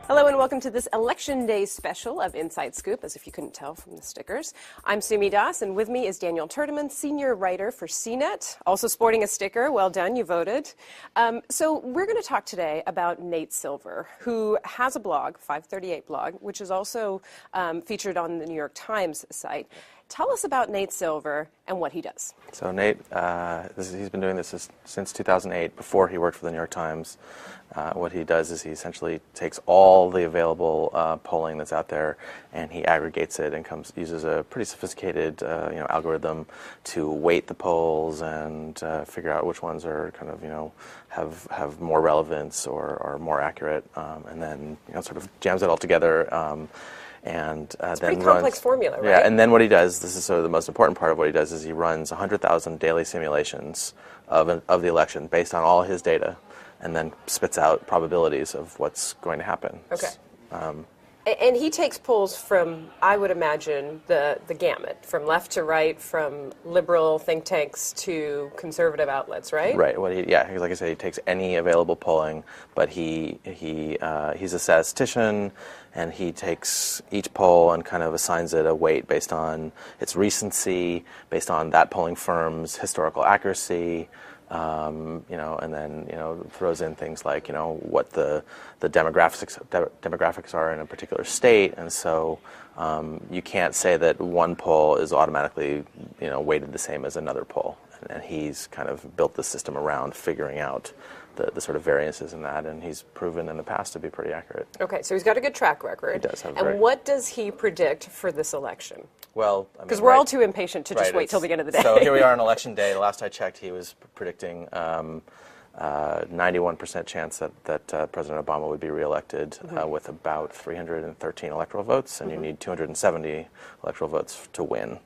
Hello and welcome to this Election Day special of Inside Scoop, as if you couldn't tell from the stickers. I'm Sumi Das, and with me is Daniel Turdeman, senior writer for CNET, also sporting a sticker. Well done, you voted. So we're going to talk today about Nate Silver, who has a blog, 538 blog, which is also featured on the New York Times site. Tell us about Nate Silver and what he does. So Nate, he's been doing this since 2008, before he worked for the New York Times. What he does is he essentially takes all the available polling that's out there, and he aggregates it and uses a pretty sophisticated algorithm to weight the polls and figure out which ones are kind of have more relevance or are more accurate, and then sort of jams it all together. And it's then a pretty complex formula, right? Yeah, and then what he does, this is sort of the most important part of what he does, is he runs 100,000 daily simulations of the election based on all his data, and then spits out probabilities of what's going to happen. Okay. And he takes polls from, I would imagine, the gamut, from left to right, from liberal think tanks to conservative outlets, right? Right. Like I said, he takes any available polling, but he's a statistician, and he takes each poll and kind of assigns it a weight based on its recency, based on that polling firm's historical accuracy. And then throws in things like what the demographics are in a particular state, and so you can't say that one poll is automatically weighted the same as another poll, and he's kind of built the system around figuring out the sort of variances in that, and he's proven in the past to be pretty accurate. Okay, so he's got a good track record. He does have. And what does he predict for this election? Well, because we're all too impatient to just wait till the end of the day. So here we are on Election Day. The last I checked, he was predicting 91% chance that President Obama would be reelected with about 313 electoral votes, and you need 270 electoral votes to win.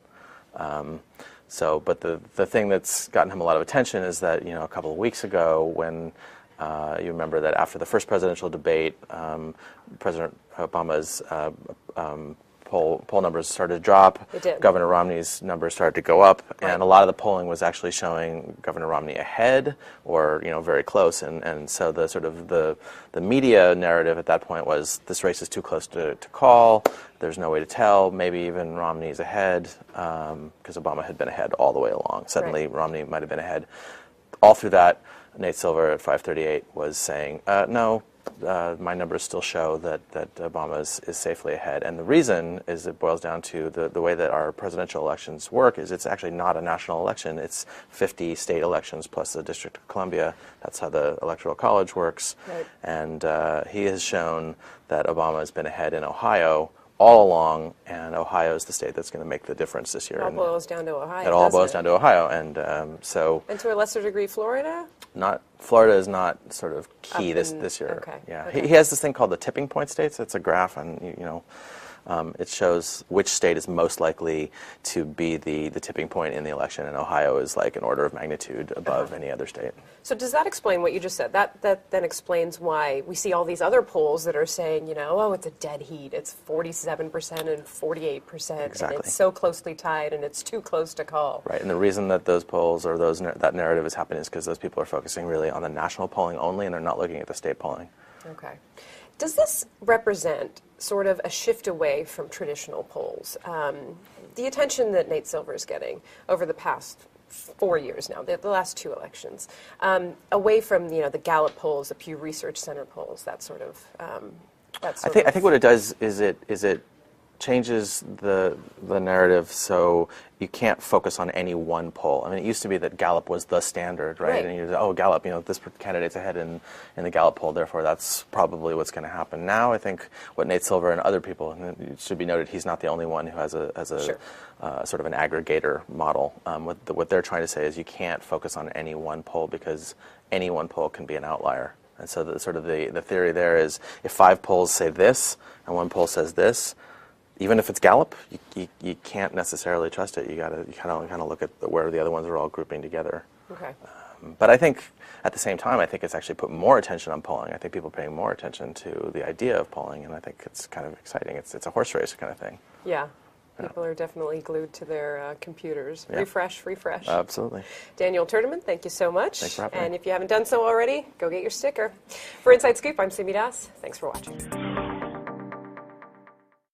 But the thing that's gotten him a lot of attention is that a couple of weeks ago, when you remember that after the first presidential debate, President Obama's poll numbers started to drop. It did. Governor Romney's numbers started to go up, and a lot of the polling was actually showing Governor Romney ahead, or very close. And so the sort of the media narrative at that point was, this race is too close to call. There's no way to tell. Maybe even Romney's ahead, because Obama had been ahead all the way along. Suddenly, Romney might have been ahead. All through that, Nate Silver at 538 was saying, no. My numbers still show that Obama is safely ahead. And the reason is it boils down to the way that our presidential elections work is it's actually not a national election. It's 50 state elections plus the District of Columbia. That's how the Electoral College works. Right. And he has shown that Obama has been ahead in Ohio all along, and Ohio is the state that's going to make the difference this year. It all boils down to Ohio. It all boils down to Ohio, and so. And to a lesser degree, Florida. Florida is not sort of key this year. Okay. Yeah, okay. He has this thing called the tipping point states. It's a graph, and it shows which state is most likely to be the tipping point in the election, and Ohio is like an order of magnitude above any other state. So does that explain what you just said? That then explains why we see all these other polls that are saying, it's a dead heat. It's 47% and 48%, Exactly. and it's so closely tied, and it's too close to call. Right, and the reason that those polls or that narrative is happening is because those people are focusing really on the national polling only, and they're not looking at the state polling. Okay. Does this represent sort of a shift away from traditional polls? The attention that Nate Silver is getting over the past 4 years now, the last two elections, away from the Gallup polls, the Pew Research Center polls, that sort of. I think what it does is it changes the narrative, so you can't focus on any one poll. I mean, it used to be that Gallup was the standard, right? And you say, Gallup, this candidate's ahead in the Gallup poll, therefore that's probably what's going to happen. Now I think what Nate Silver and other people, and it should be noted, he's not the only one who has Sure. Sort of an aggregator model. What they're trying to say is you can't focus on any one poll, because any one poll can be an outlier. And so the theory there is, if 5 polls say this and 1 poll says this, even if it's Gallup, you can't necessarily trust it. You kind of look at where the other ones are all grouping together. Okay. But I think at the same time, I think it's actually put more attention on polling. I think people are paying more attention to the idea of polling, and I think it's kind of exciting. It's a horse race kind of thing. Yeah. People are definitely glued to their computers. Yeah. Refresh. Absolutely. Daniel Turdeman, thank you so much. Thanks for having me. And if you haven't done so already, go get your sticker. For Inside Scoop, I'm Sumi Das. Thanks for watching.